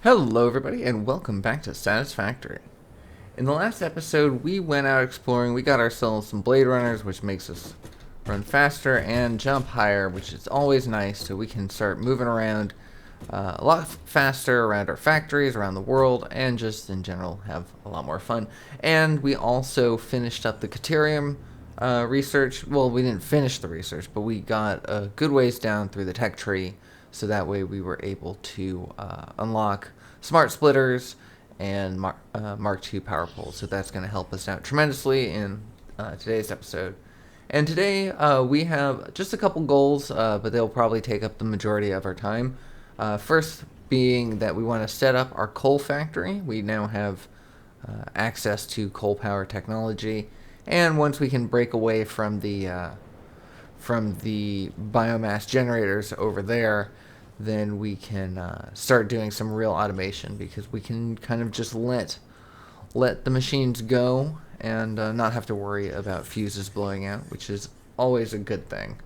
Hello everybody and welcome back to Satisfactory. In the last episode we went out exploring, we got ourselves some Blade Runners which makes us run faster and jump higher, which is always nice, so we can start moving around a lot faster around our factories, around the world, and just in general have a lot more fun. And we also finished up the Caterium research. Well, we didn't finish the research, but we got a good ways down through the tech tree, so that way we were able to unlock smart splitters and Mark II power poles. So that's going to help us out tremendously in today's episode. And today we have just a couple goals, but they'll probably take up the majority of our time. First being that we want to set up our coal factory. We now have access to coal power technology, and once we can break away from the biomass generators over there, then we can start doing some real automation, because we can kind of just let the machines go and not have to worry about fuses blowing out, which is always a good thing.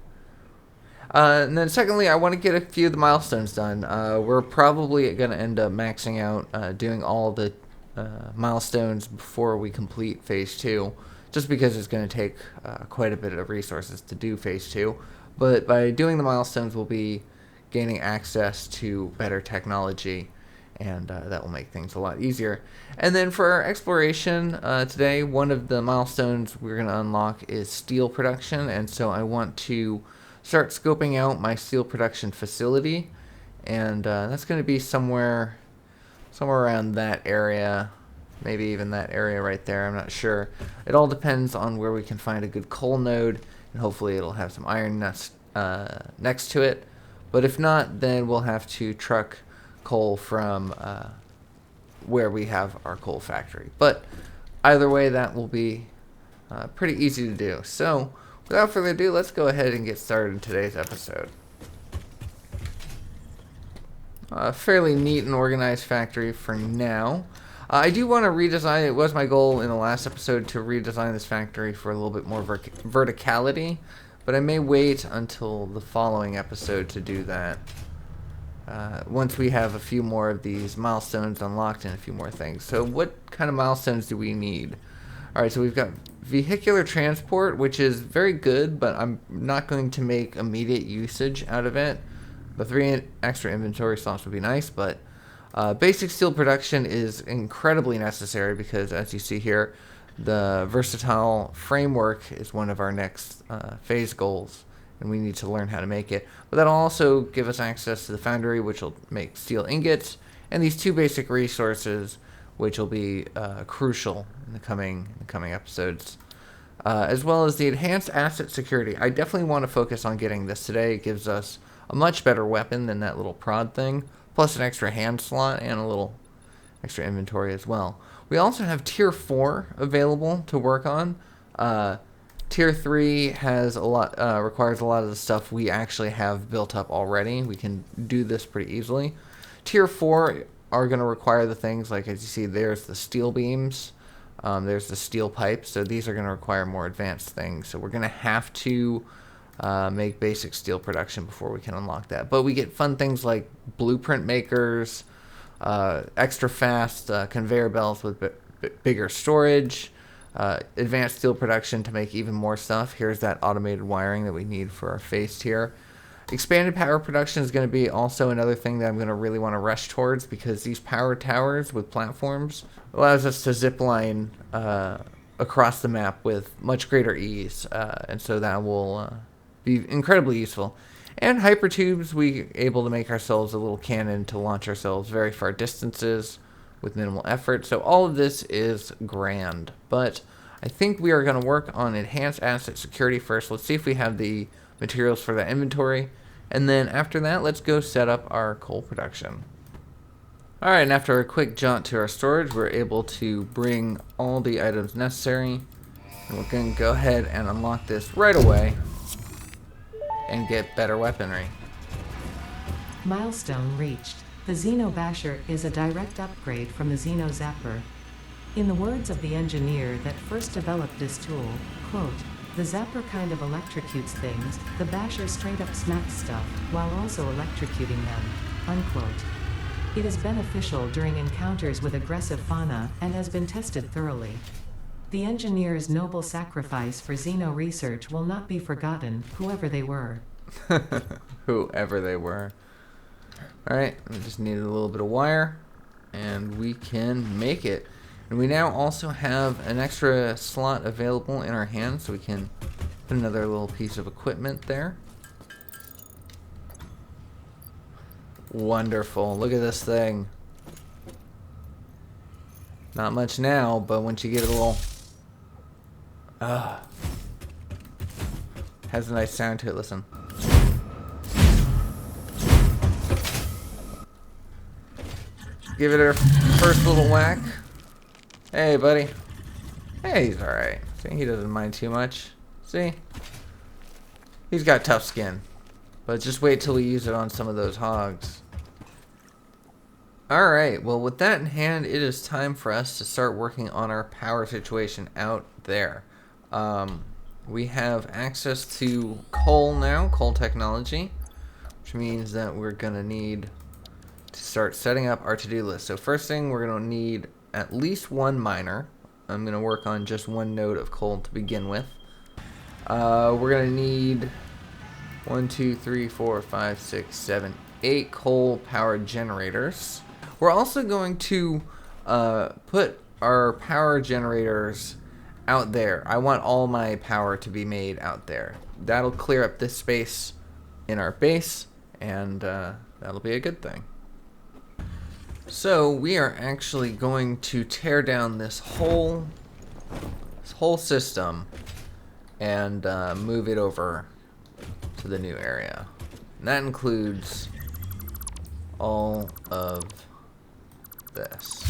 And then secondly, I want to get a few of the milestones done. We're probably going to end up maxing out doing all the milestones before we complete Phase 2, just because it's going to take quite a bit of resources to do Phase 2. But by doing the milestones, we'll be gaining access to better technology, and that will make things a lot easier. And then for our exploration today, one of the milestones we're going to unlock is steel production, and so I want to start scoping out my steel production facility, and that's going to be somewhere around that area, maybe even that area right there. I'm not sure. It all depends on where we can find a good coal node, and hopefully it'll have some iron next to it. But if not, then we'll have to truck coal from where we have our coal factory. But either way, that will be pretty easy to do. So without further ado, let's go ahead and get started in today's episode. A fairly neat and organized factory for now. I do want to redesign. It was my goal in the last episode to redesign this factory for a little bit more verticality, but I may wait until the following episode to do that. Once we have a few more of these milestones unlocked and a few more things. So what kind of milestones do we need? Alright, so we've got vehicular transport, which is very good, but I'm not going to make immediate usage out of it. The 3 extra inventory slots would be nice, but basic steel production is incredibly necessary, because as you see here, the versatile framework is one of our next phase goals, and we need to learn how to make it. But that'll also give us access to the foundry, which will make steel ingots, and these 2 basic resources, which will be crucial in the coming episodes, as well as the enhanced asset security. I definitely want to focus on getting this today. It gives us a much better weapon than that little prod thing, plus an extra hand slot and a little extra inventory as well. We also have Tier 4 available to work on. Tier 3 has a lot, requires a lot of the stuff we actually have built up already. We can do this pretty easily. Tier 4 are going to require the things like, as you see, there's the steel beams, there's the steel pipes, so these are going to require more advanced things. So we're going to have to make basic steel production before we can unlock that. But we get fun things like blueprint makers, extra fast conveyor belts with bigger storage, advanced steel production to make even more stuff. Here's that automated wiring that we need for our phase tier. Expanded power production is going to be also another thing that I'm going to really want to rush towards, because these power towers with platforms allows us to zip line across the map with much greater ease, and so that will be incredibly useful. And hypertubes, we able to make ourselves a little cannon to launch ourselves very far distances with minimal effort. So all of this is grand, but I think we are going to work on enhanced asset security first. Let's see if we have the materials for that inventory, and then after that, let's go set up our coal production. Alright, and after a quick jaunt to our storage, we're able to bring all the items necessary, and we're going to go ahead and unlock this right away and get better weaponry. Milestone reached. The Xeno Basher is a direct upgrade from the Xeno Zapper. In the words of the engineer that first developed this tool, quote, "The Zapper kind of electrocutes things, the Basher straight up smacks stuff, while also electrocuting them," unquote. It is beneficial during encounters with aggressive fauna and has been tested thoroughly. The engineer's noble sacrifice for xeno research will not be forgotten, whoever they were. Whoever they were. Alright, we just needed a little bit of wire, and we can make it. And we now also have an extra slot available in our hands, so we can put another little piece of equipment there. Wonderful. Look at this thing. Not much now, but once you get a little... has a nice sound to it, listen. Give it our first little whack. Hey, buddy. Hey, he's alright. See, he doesn't mind too much. See? He's got tough skin. But just wait till we use it on some of those hogs. Alright, well with that in hand, it is time for us to start working on our power situation out there. We have access to coal now, coal technology, which means that we're going to need to start setting up our to-do list. So first thing, we're going to need at least one miner. I'm going to work on just one node of coal to begin with. We're going to need 1, 2, 3, 4, 5, 6, 7, 8 coal-powered generators. We're also going to put our power generators out there. I want all my power to be made out there. That'll clear up this space in our base, and that'll be a good thing. So we are actually going to tear down this whole system and move it over to the new area. And that includes all of this.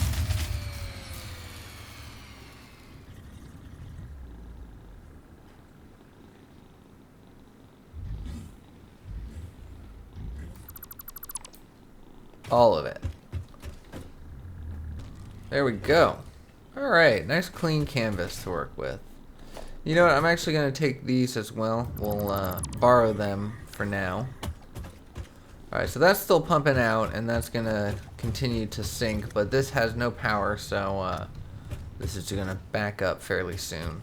All of it. There we go. Alright, nice clean canvas to work with. You know what, I'm actually going to take these as well. We'll borrow them for now. Alright, so that's still pumping out, and that's going to continue to sink, but this has no power, so this is going to back up fairly soon.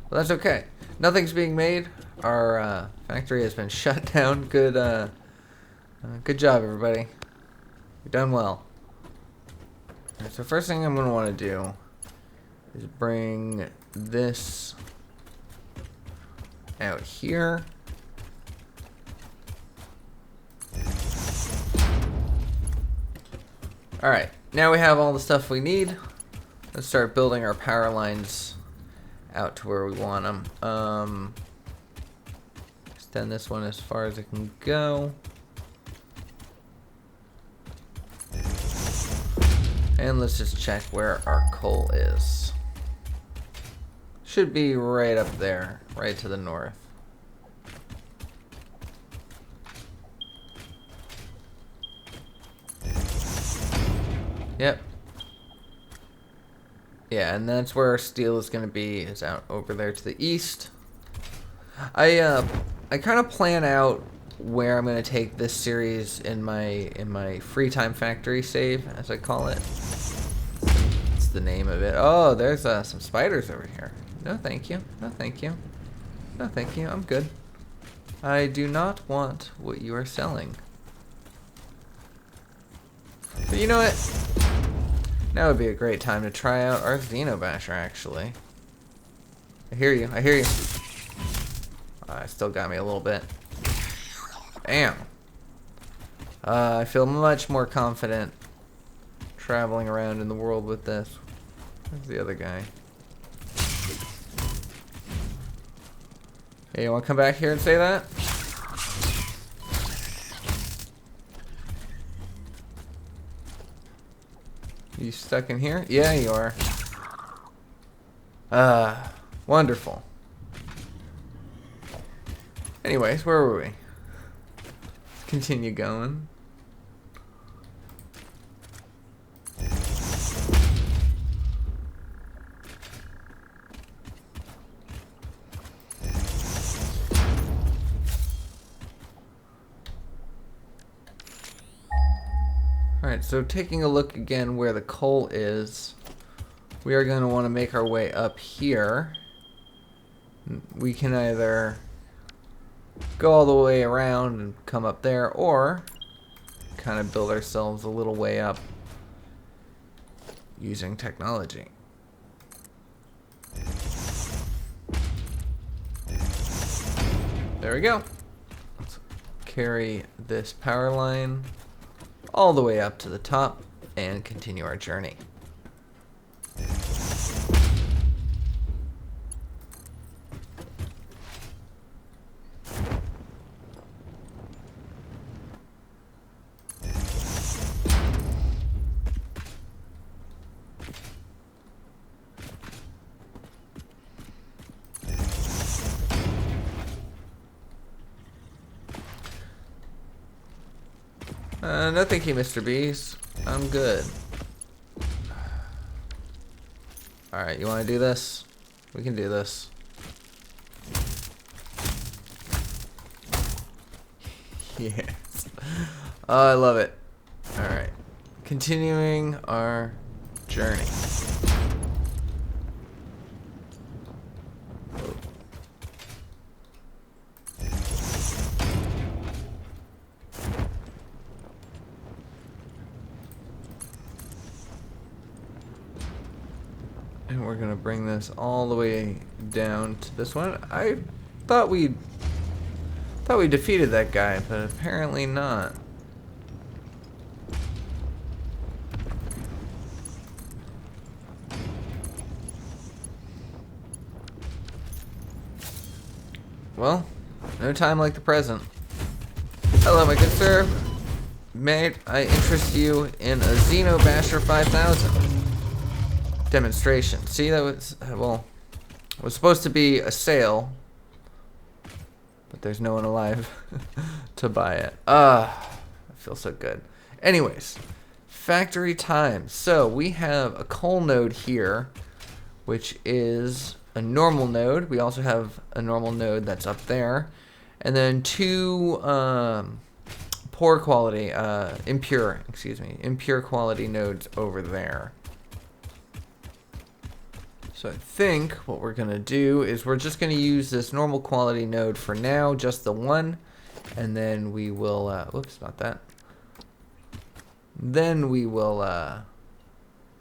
Well, that's okay. Nothing's being made. Our factory has been shut down. Good job, everybody. You've done well. Alright, so first thing I'm going to want to do is bring this out here. Alright, now we have all the stuff we need. Let's start building our power lines out to where we want them. Extend this one as far as it can go. And let's just check where our coal is. Should be right up there, right to the north. Yep. Yeah, and that's where our steel is going to be, is out over there to the east. I kind of plan out where I'm going to take this series in my free time factory save, as I call it. That's the name of it. Oh, there's some spiders over here. No, thank you. No, thank you. No, thank you. I'm good. I do not want what you are selling. But you know what? Now would be a great time to try out our Xenobasher, actually. I hear you. I hear you. It still got me a little bit. Damn. I feel much more confident traveling around in the world with this. Where's the other guy? Hey, you want to come back here and say that? You stuck in here? Yeah, you are. Wonderful. Anyways, where were we? Let's continue going. Alright, So taking a look again where the coal is, we are going to want to make our way up here. We can either go all the way around and come up there, or kind of build ourselves a little way up using technology. There we go. Let's carry this power line all the way up to the top and continue our journey. No thank you, Mr. Beast. I'm good. Alright, you want to do this? We can do this. Yes. Oh, I love it. Alright. Continuing our journey. And we're gonna bring this all the way down to this one. I thought we defeated that guy, but apparently not. Well, no time like the present. Hello, my good sir. May I interest you in a Xenobasher 5000 demonstration? See, that was, well, it was supposed to be a sale, but there's no one alive to buy it. I feel so good. Anyways, factory time. So we have a coal node here, which is a normal node. We also have a normal node that's up there, and then two impure quality nodes over there. So I think what we're gonna do is we're just gonna use this normal quality node for now, just the one, and then we will, whoops, not that. Then we will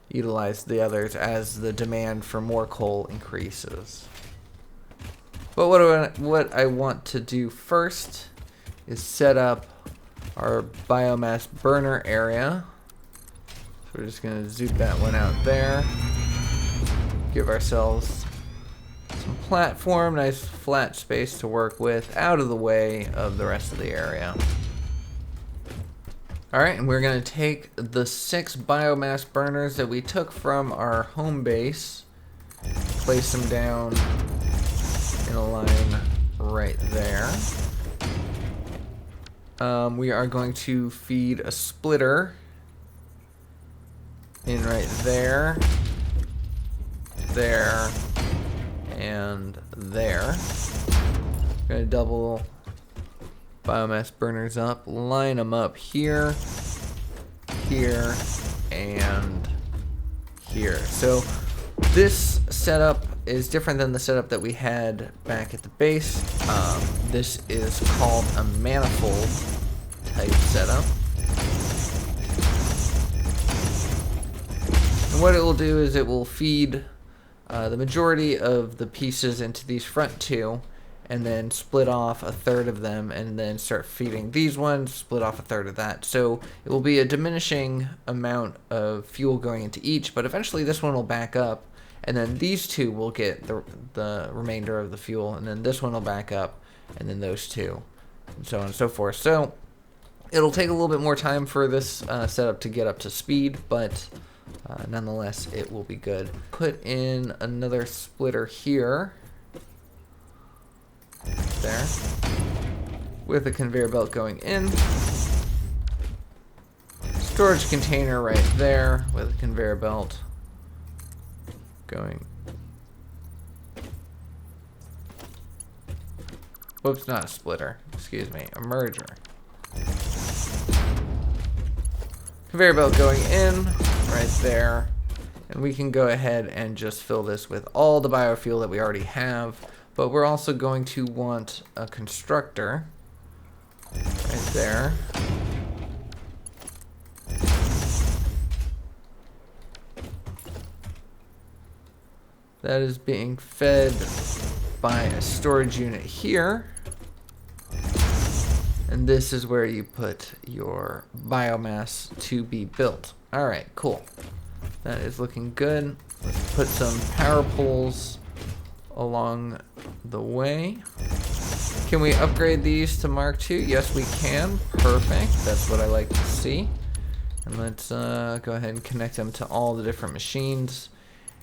utilize the others as the demand for more coal increases. But what I want to do first is set up our biomass burner area. So we're just gonna zoom that one out there. Give ourselves some platform, nice flat space to work with, out of the way of the rest of the area. Alright, and we're going to take the 6 biomass burners that we took from our home base, place them down in a line right there. We are going to feed a splitter in right there, there, and there. We're going to double biomass burners up, line them up here, here, and here. So this setup is different than the setup that we had back at the base. This is called a manifold type setup. And what it will do is it will feed the majority of the pieces into these front two, and then split off a third of them, and then start feeding these ones, split off a third of that. So it will be a diminishing amount of fuel going into each, but eventually this one will back up, and then these two will get the remainder of the fuel, and then this one will back up, and then those two, and so on and so forth. So it'll take a little bit more time for this setup to get up to speed, but nonetheless, it will be good. Put in another splitter here, there, with a conveyor belt going in. Storage container right there with a conveyor belt going. Whoops, not a splitter. Excuse me, a merger. conveyor belt going in right there. And we can go ahead and just fill this with all the biofuel that we already have. But we're also going to want a constructor right there. That is being fed by a storage unit here. And this is where you put your biomass to be built. All right, cool. That is looking good. Let's put some power poles along the way. Can we upgrade these to Mark II? Yes, we can. Perfect. That's what I like to see. And let's go ahead and connect them to all the different machines.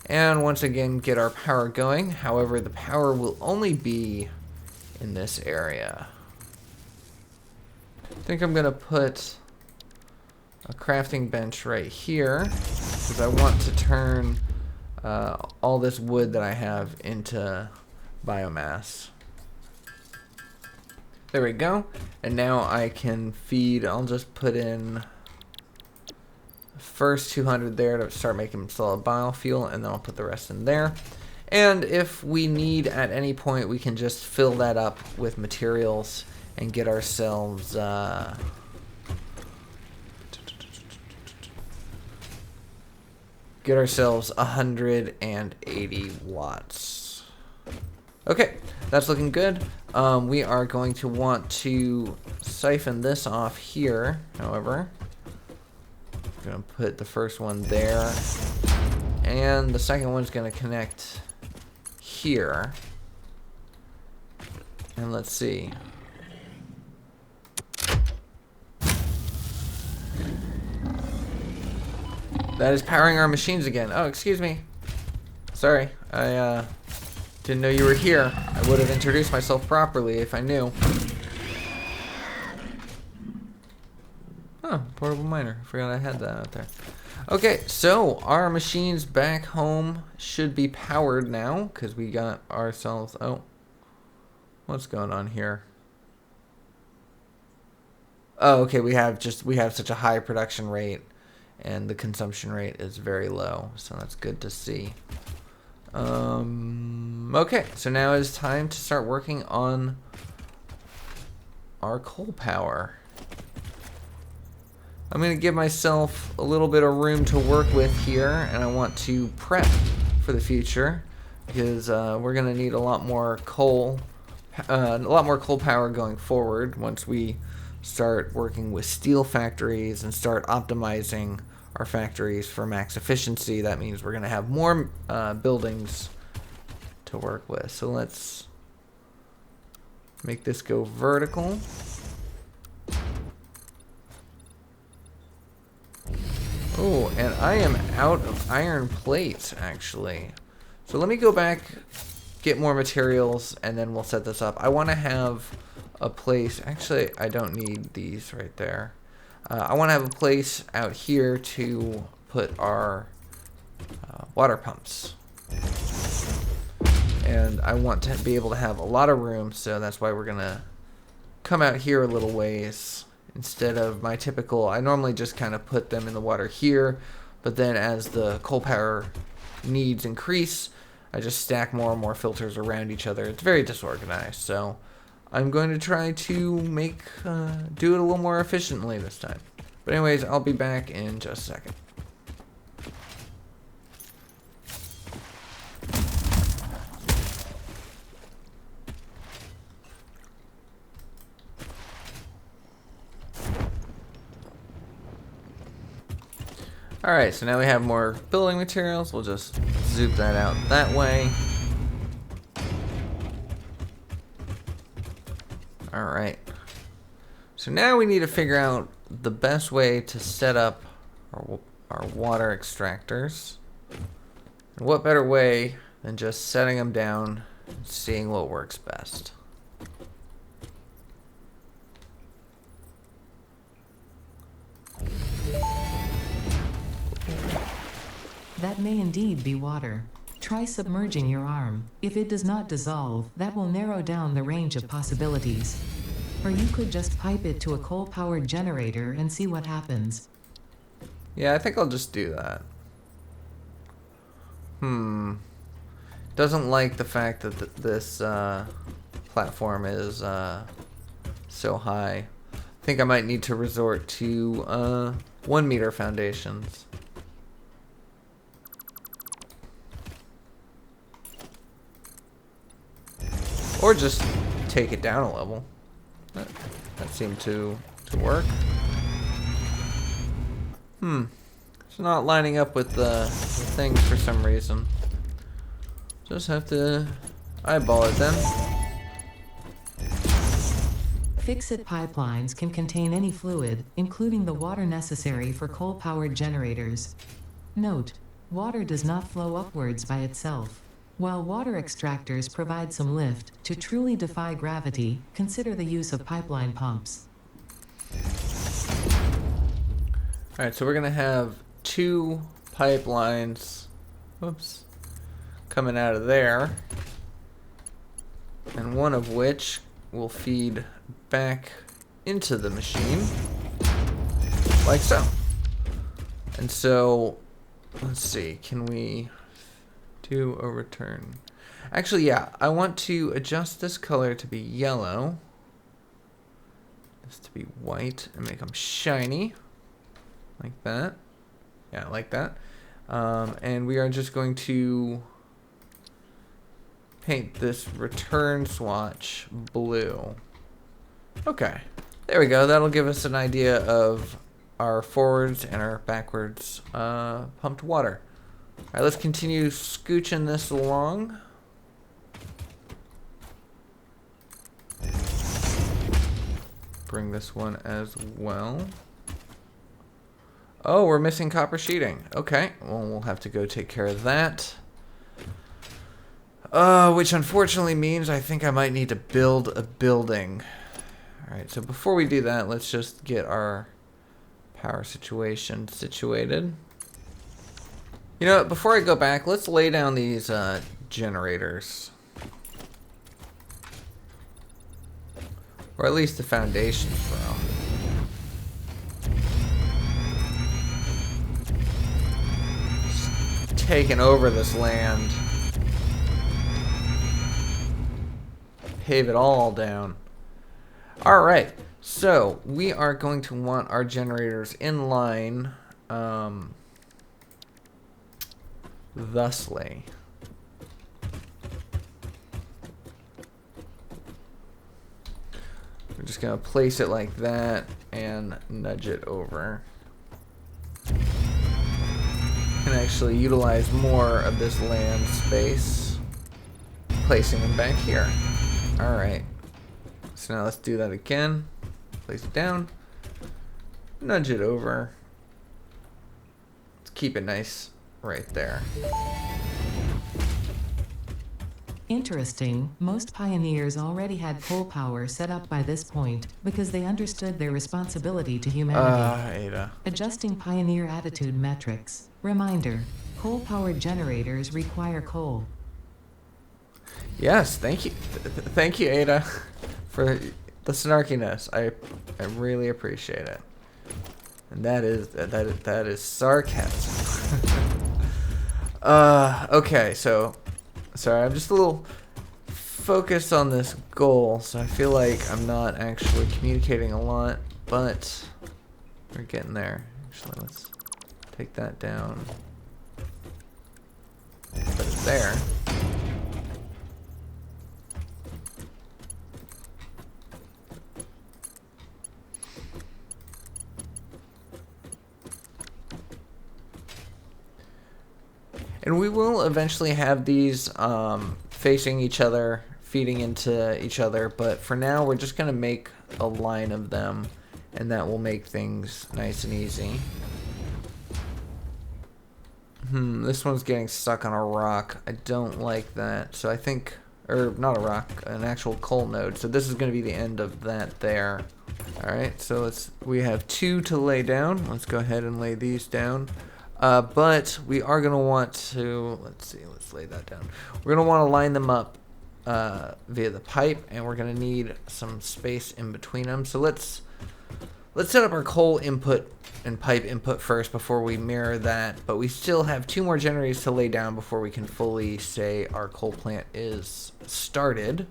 And once again, get our power going. However, the power will only be in this area. I think I'm gonna put a crafting bench right here because I want to turn all this wood that I have into biomass. There we go. And now I can feed, I'll just put in first 200 there to start making solid biofuel, and then I'll put the rest in there. And if we need at any point, we can just fill that up with materials and get ourselves get ourselves 180 watts. Okay, that's looking good. We are going to want to siphon this off here, however. I'm gonna put the first one there, and the second one's gonna connect here. And let's see. That is powering our machines again. Oh, excuse me. Sorry, I didn't know you were here. I would have introduced myself properly if I knew. Oh, portable miner. Forgot I had that out there. Okay, so our machines back home should be powered now because we got ourselves. Oh, what's going on here? Oh, okay. We have such a high production rate, and the consumption rate is very low, so that's good to see. Okay, so now it's time to start working on our coal power. I'm going to give myself a little bit of room to work with here, and I want to prep for the future because we're going to need a lot more coal power going forward once we start working with steel factories and start optimizing our factories for max efficiency. That means we're going to have more buildings to work with. So let's make this go vertical. Oh, and I am out of iron plates, actually. So let me go back, get more materials, and then we'll set this up. I want to have a place. Actually, I don't need these right there. I want to have a place out here to put our water pumps. And I want to be able to have a lot of room, so that's why we're going to come out here a little ways. Instead of my typical, I normally just kind of put them in the water here, but then as the coal power needs increase, I just stack more and more filters around each other. It's very disorganized, so I'm going to try to do it a little more efficiently this time. But anyways, I'll be back in just a second. Alright, so now we have more building materials. We'll just zoom that out that way. Alright. So now we need to figure out the best way to set up our water extractors. And what better way than just setting them down and seeing what works best. That may indeed be water. Try submerging your arm. If it does not dissolve, that will narrow down the range of possibilities. Or you could just pipe it to a coal-powered generator and see what happens. Yeah, I think I'll just do that. Doesn't like the fact that this platform is so high. I think I might need to resort to 1 meter foundations. Or just take it down a level. That seemed to work. It's not lining up with the things for some reason. Just have to eyeball it then. FICSIT pipelines can contain any fluid, including the water necessary for coal-powered generators. Note: water does not flow upwards by itself. While water extractors provide some lift, to truly defy gravity, consider the use of pipeline pumps. Alright, so we're going to have 2 pipelines, coming out of there. And one of which will feed back into the machine, like so. And so, let's see, can we do a return? Actually, yeah, I want to adjust this color to be yellow, this to be white, and make them shiny, like that. Yeah, like that. And we are just going to paint this return swatch blue. Okay, there we go. That'll give us an idea of our forwards and our backwards pumped water. All right, let's continue scooching this along. Bring this one as well. Oh, we're missing copper sheeting. Okay, well, we'll have to go take care of that. Which unfortunately means I think I might need to build a building. Alright, so before we do that, let's just get our power situation situated. You know what, before I go back, let's lay down these generators. Or at least the foundations for them. Just taking over this land. Pave it all down. Alright, so we are going to want our generators in line thusly. We're just going to place it like that and nudge it over. Can actually utilize more of this land space, placing them back here. Alright, so now let's do that again. Place it down, nudge it over. Let's keep it nice right there. Interesting, most pioneers already had coal power set up by this point, because they understood their responsibility to humanity. Ada. Adjusting pioneer attitude metrics. Reminder: coal-powered generators require coal. Yes, thank you. Thank you, Ada, for the snarkiness. I really appreciate it. And that is sarcasm. Okay, so sorry, I'm just a little focused on this goal, so I feel like I'm not actually communicating a lot, but we're getting there. Actually, let's take that down. Put it there. And we will eventually have these facing each other, feeding into each other, but for now we're just going to make a line of them, and that will make things nice and easy. This one's getting stuck on a rock. I don't like that, so I think, or not a rock, an actual coal node, so this is going to be the end of that there. Alright, so we have 2 to lay down. Let's go ahead and lay these down. But we are going to want to, let's lay that down. We're going to want to line them up via the pipe, and we're going to need some space in between them. So let's Let's set up our coal input and pipe input first before we mirror that, but we still have 2 more generators to lay down before we can fully say our coal plant is started.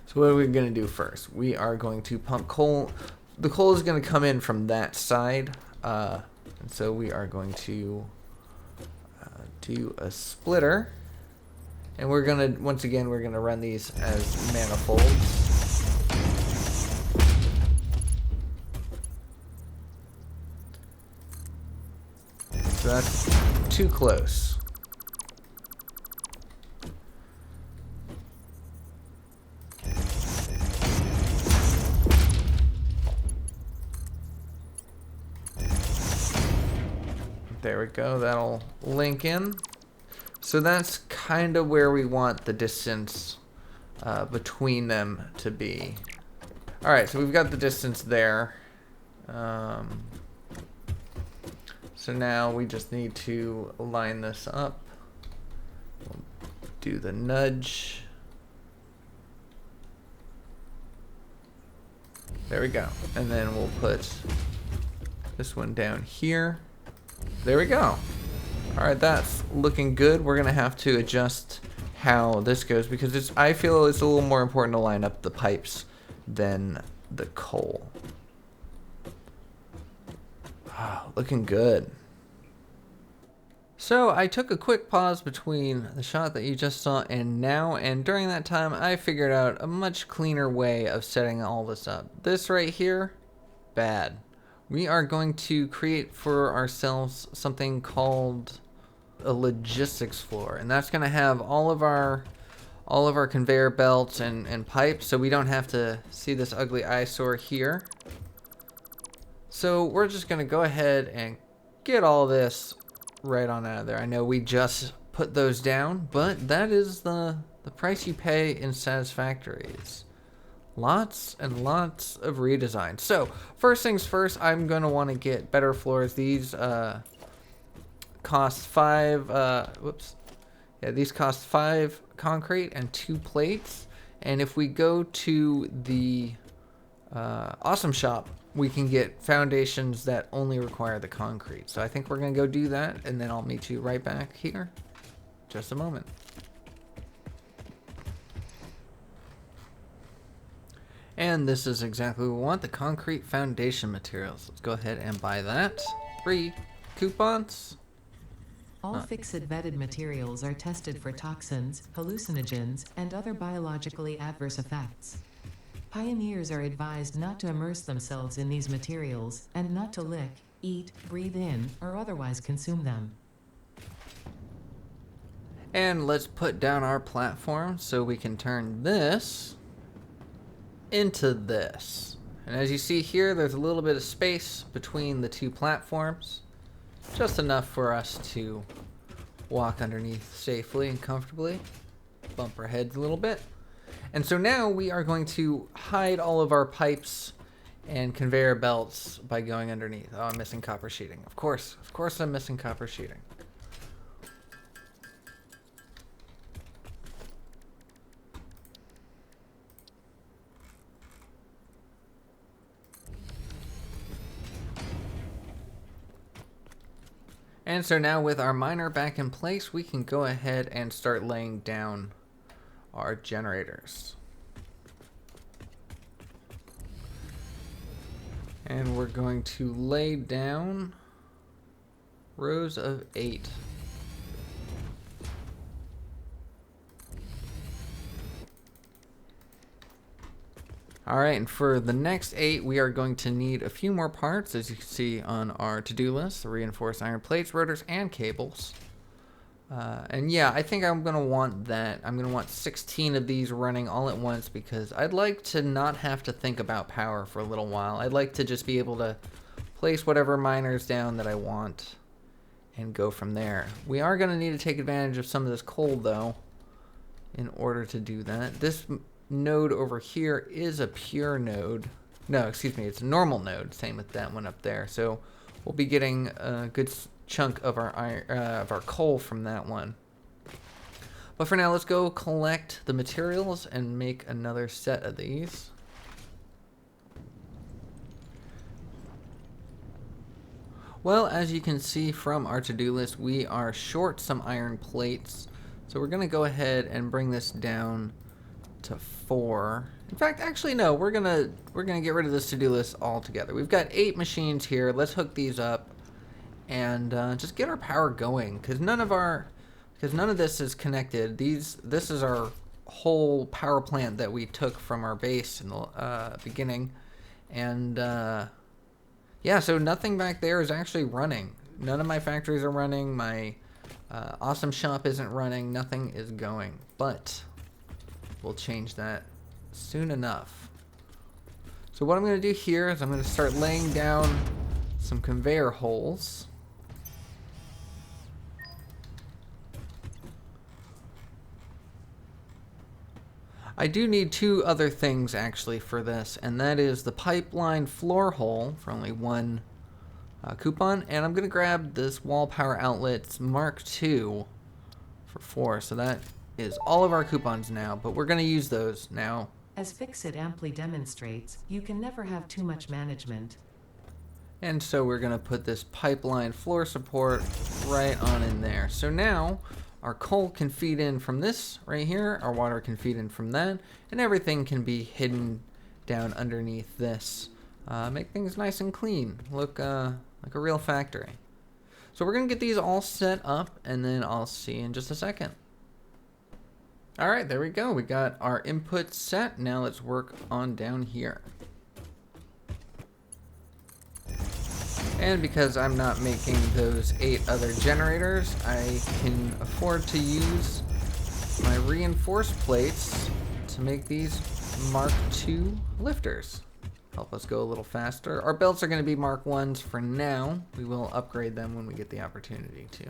So what are we going to do first? We are going to pump coal. The coal is going to come in from that side, and so we are going to do a splitter, and we're going to, once again, we're going to run these as manifolds. So that's too close. There we go, that'll link in. So that's kind of where we want the distance between them to be. Alright, so we've got the distance there. So now we just need to line this up. We'll do the nudge. There we go. And then we'll put this one down here. There we go. Alright, that's looking good. We're gonna have to adjust how this goes because I feel it's a little more important to line up the pipes than the coal. Wow, looking good. So I took a quick pause between the shot that you just saw and now, and during that time I figured out a much cleaner way of setting all this up. This right here, bad. We are going to create for ourselves something called a logistics floor, and that's going to have all of our conveyor belts and pipes, so we don't have to see this ugly eyesore here. So we're just going to go ahead and get all this right on out of there. I know we just put those down, but that is the price you pay in Satisfactories. Lots and lots of redesign. So first things first, I'm going to want to get better floors. These cost 5 these cost 5 concrete and 2 plates, and if we go to the Awesome Shop, we can get foundations that only require the concrete. So I think we're going to go do that, and then I'll meet you right back here just a moment. And this is exactly what we want, the concrete foundation materials. Let's go ahead and buy that. Free coupons. All FICSIT vetted materials are tested for toxins, hallucinogens, and other biologically adverse effects. Pioneers are advised not to immerse themselves in these materials, and not to lick, eat, breathe in, or otherwise consume them. And let's put down our platform so we can turn this into this. And as you see here, there's a little bit of space between the 2 platforms, just enough for us to walk underneath safely and comfortably, bump our heads a little bit. And so now we are going to hide all of our pipes and conveyor belts by going underneath. Oh, I'm missing copper sheeting. Of course I'm missing copper sheeting. And so now with our miner back in place, we can go ahead and start laying down our generators. And we're going to lay down rows of 8. Alright, and for the next 8, we are going to need a few more parts, as you can see on our to-do list: the reinforced iron plates, rotors, and cables. And yeah, I think I'm going to want that. I'm going to want 16 of these running all at once because I'd like to not have to think about power for a little while. I'd like to just be able to place whatever miners down that I want and go from there. We are going to need to take advantage of some of this coal, though, in order to do that. This node over here is a pure node. No, excuse me, it's a normal node. Same with that one up there. So we'll be getting a good chunk of our iron, of our coal from that one. But for now, let's go collect the materials and make another set of these. Well, as you can see from our to-do list, we are short some iron plates. So we're going to go ahead and bring this down to 4. In fact, actually no, we're gonna get rid of this to-do list altogether. We've got 8 machines here. Let's hook these up and just get our power going, because none of this is connected. This is our whole power plant that we took from our base in the beginning, and yeah, so nothing back there is actually running. None of my factories are running. My awesome shop isn't running. Nothing is going, but we'll change that soon enough. So what I'm going to do here is I'm going to start laying down some conveyor holes. I do need 2 other things actually for this, and that is the pipeline floor hole for only 1 coupon, and I'm going to grab this wall power outlets Mark II for 4. So that is all of our coupons now, but we're going to use those now. As FICSIT amply demonstrates, you can never have too much management. And so we're going to put this pipeline floor support right on in there. So now our coal can feed in from this right here, our water can feed in from that, and everything can be hidden down underneath this. Make things nice and clean, look like a real factory. So we're going to get these all set up, and then I'll see you in just a second. Alright, there we go. We got our input set. Now let's work on down here. And because I'm not making those 8 other generators, I can afford to use my reinforced plates to make these Mark II lifters. Help us go a little faster. Our belts are going to be Mark I's for now. We will upgrade them when we get the opportunity to.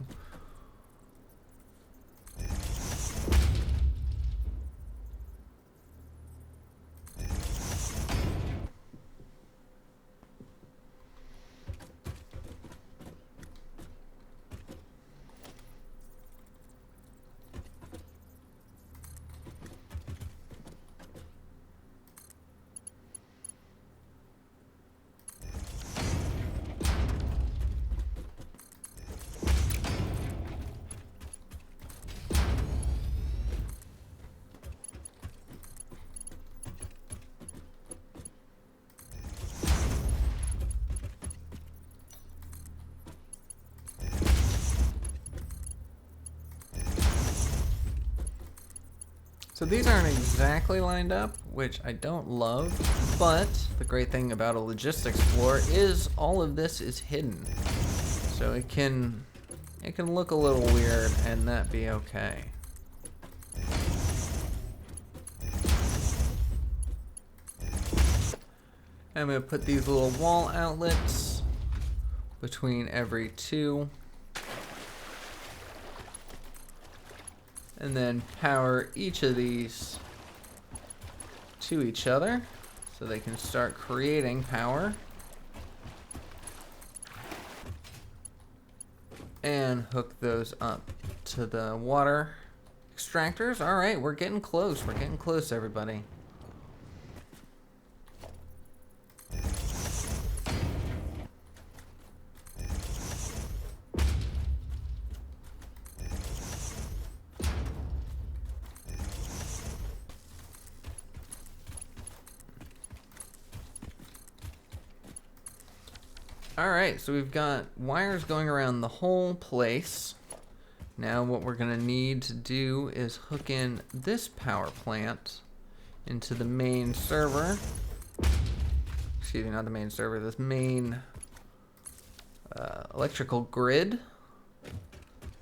So these aren't exactly lined up, which I don't love, but the great thing about a logistics floor is all of this is hidden. So it can look a little weird and that be okay. I'm going to put these little wall outlets between every 2. And then power each of these to each other so they can start creating power. And hook those up to the water extractors. All right, we're getting close. We're getting close, everybody. Alright, so we've got wires going around the whole place. Now what we're going to need to do is hook in this power plant into the main server. Excuse me, not the main server, this main electrical grid.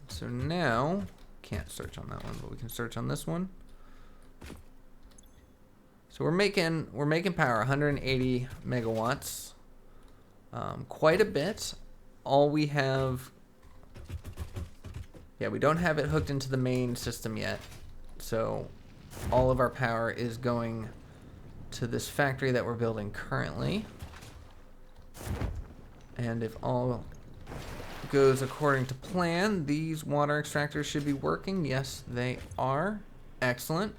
So now, can't search on that one, but we can search on this one. So we're making power, 180 megawatts. Quite a bit. All we have, yeah, we don't have it hooked into the main system yet. So all of our power is going to this factory that we're building currently. And if all goes according to plan, these water extractors should be working. Yes, they are. Excellent.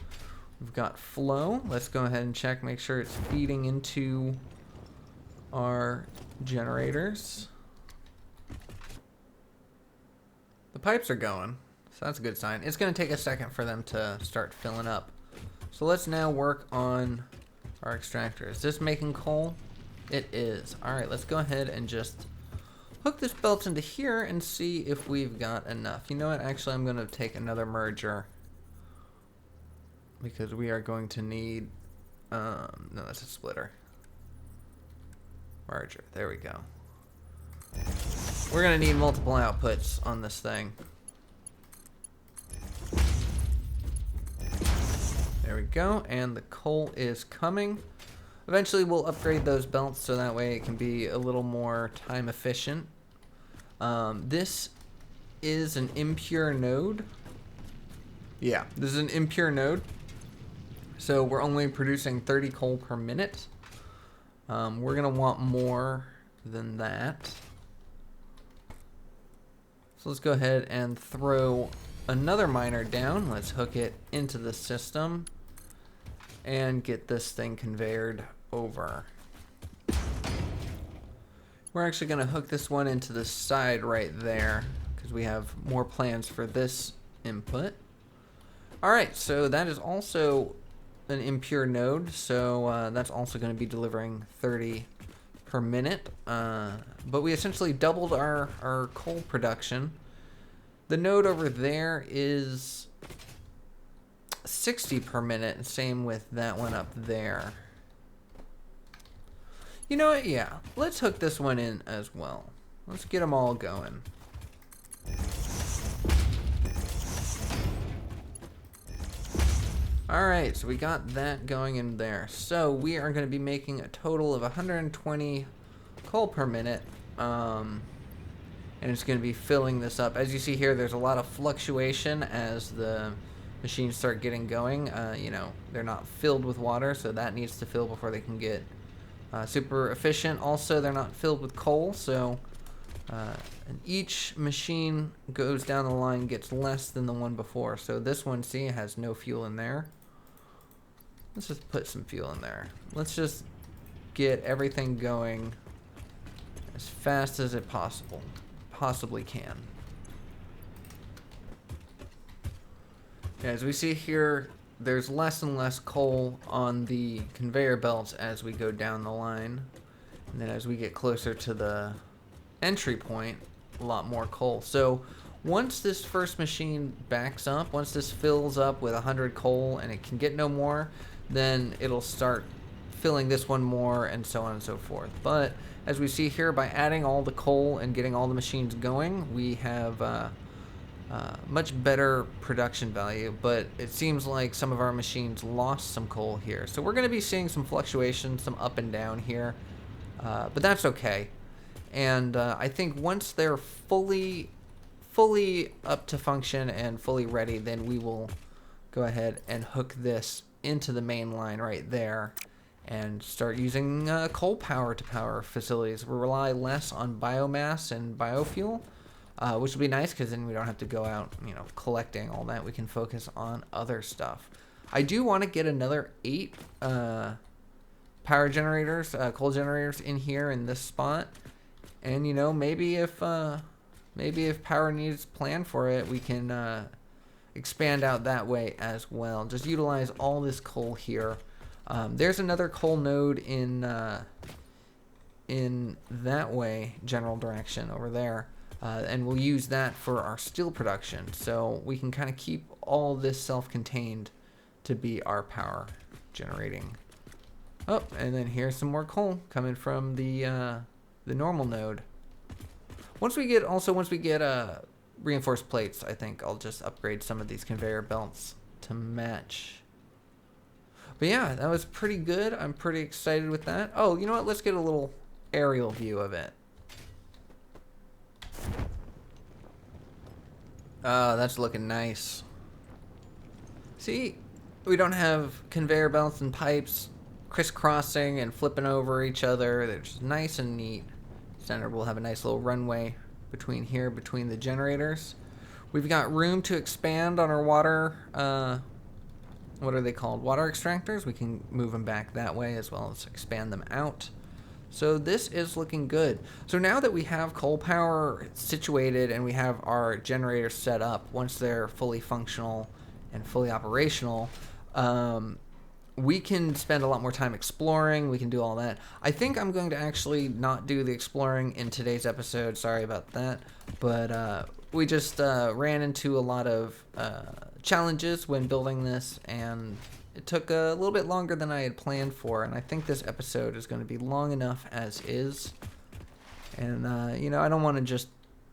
We've got flow. Let's go ahead and check, make sure it's feeding into our generators. pipes are going, so that's a good sign. It's going to take a second for them to start filling up. So let's now work on our extractor. Is this making coal? It is. Alright, let's go ahead and just hook this belt into here and see if we've got enough. You know what? Actually, I'm going to take another merger because we are going to need... no, that's a splitter. Merger. There we go. We're going to need multiple outputs on this thing. There we go, and the coal is coming. Eventually we'll upgrade those belts so that way it can be a little more time efficient. This is an impure node. Yeah, this is an impure node. So we're only producing 30 coal per minute. We're going to want more than that. So let's go ahead and throw another miner down. Let's hook it into the system and get this thing conveyored over. We're actually going to hook this one into the side right there because we have more plans for this input. Alright, so that is also an impure node, so that's also going to be delivering 30 per minute. But we essentially doubled our coal production. The node over there is 60 per minute, same with that one up there. You know what? Yeah, let's hook this one in as well. Let's get them all going. Alright, so we got that going in there. So we are going to be making a total of 120 coal per minute. And it's going to be filling this up. As you see here, there's a lot of fluctuation as the machines start getting going. You know, they're not filled with water, so that needs to fill before they can get super efficient. Also, they're not filled with coal, so and each machine goes down the line gets less than the one before. So this one, see, has no fuel in there. Let's just put some fuel in there. Let's just get everything going as fast as it possibly can. Yeah, as we see here, there's less and less coal on the conveyor belts as we go down the line. And then as we get closer to the entry point, a lot more coal. So once this first machine backs up, once this fills up with 100 coal and it can get no more, then it'll start filling this one more and so on and so forth. But as we see here, by adding all the coal and getting all the machines going, we have much better production value. But it seems like some of our machines lost some coal here. So we're going to be seeing some fluctuation, some up and down here. But that's okay. And I think once they're fully up to function and fully ready, then we will go ahead and hook this into the main line right there and start using coal power to power facilities. We'll rely less on biomass and biofuel, which will be nice because then we don't have to go out, you know, collecting all that. We can focus on other stuff. I do want to get another 8 power generators, coal generators in here in this spot. And, you know, maybe if power needs plan for it, we can expand out that way as well. Just utilize all this coal here. There's another coal node in that way, general direction over there. And we'll use that for our steel production. So we can kind of keep all this self-contained to be our power generating. Oh, and then here's some more coal coming from the normal node. Once we get reinforced plates, I think I'll just upgrade some of these conveyor belts to match. But yeah, that was pretty good. I'm pretty excited with that. Oh, you know what? Let's get a little aerial view of it. Oh, that's looking nice. See, we don't have conveyor belts and pipes crisscrossing and flipping over each other. They're just nice and neat. Center will have a nice little runway between here, between the generators. We've got room to expand on our water, what are they called? Water extractors. We can move them back that way as well as expand them out. So this is looking good. So now that we have coal power situated and we have our generators set up, once they're fully functional and fully operational, we can spend a lot more time exploring. We can do all that. I think I'm going to actually not do the exploring in today's episode. Sorry about that. But we just ran into a lot of challenges when building this, and it took a little bit longer than I had planned for. And I think this episode is going to be long enough as is. And, I don't want to just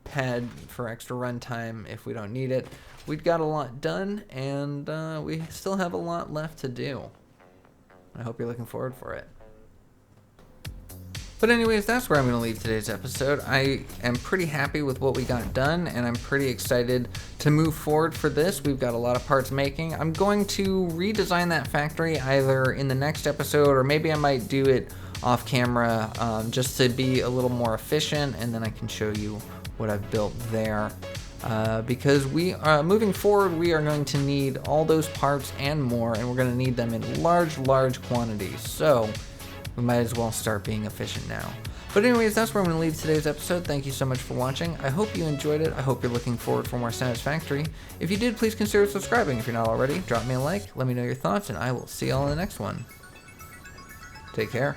pad for extra runtime if we don't need it. We've got a lot done, and we still have a lot left to do. I hope you're looking forward for it. But anyways, that's where I'm going to leave today's episode. I am pretty happy with what we got done, and I'm pretty excited to move forward for this. We've got a lot of parts making. I'm going to redesign that factory either in the next episode, or maybe I might do it off camera just to be a little more efficient, and then I can show you what I've built there. Because we are moving forward, we are going to need all those parts and more, and we're going to need them in large quantities. So we might as well start being efficient now. But anyways, that's where I'm going to leave today's episode. Thank you so much for watching. I hope you enjoyed it. I hope you're looking forward for more Satisfactory. If you did, please consider subscribing if you're not already. Drop me a like, let me know your thoughts, and I will see y'all in the next one. Take care.